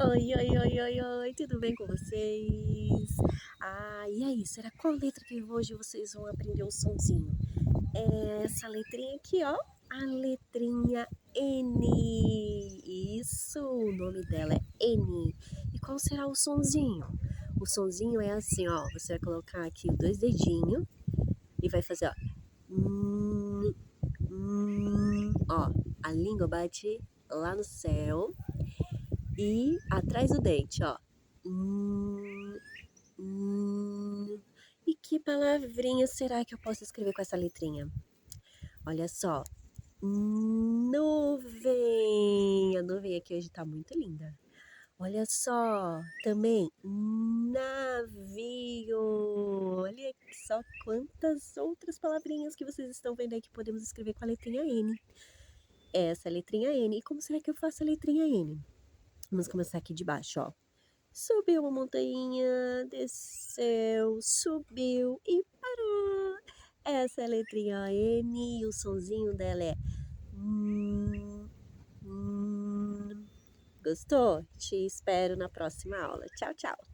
Oi, oi, oi, oi, oi, tudo bem com vocês? E aí, será qual letra que hoje vocês vão aprender o sonzinho? É essa letrinha aqui, ó, a letrinha N. Isso, o nome dela é N. E qual será o sonzinho? O sonzinho é assim, ó, você vai colocar aqui os dois dedinhos e vai fazer, ó, ó, a língua bate lá no céu e atrás do dente, ó. Hum, hum. E que palavrinha será que eu posso escrever com essa letrinha? Olha só. Nuvem. A nuvem aqui hoje tá muito linda. Olha só. Também navio. Olha só quantas outras palavrinhas que vocês estão vendo aí que podemos escrever com a letrinha N. Essa é a letrinha N. E como será que eu faço a letrinha N? Vamos começar aqui de baixo, ó. Subiu uma montanha, desceu, subiu e parou. Essa é a letrinha N e o sonzinho dela é Gostou? Te espero na próxima aula. Tchau, tchau.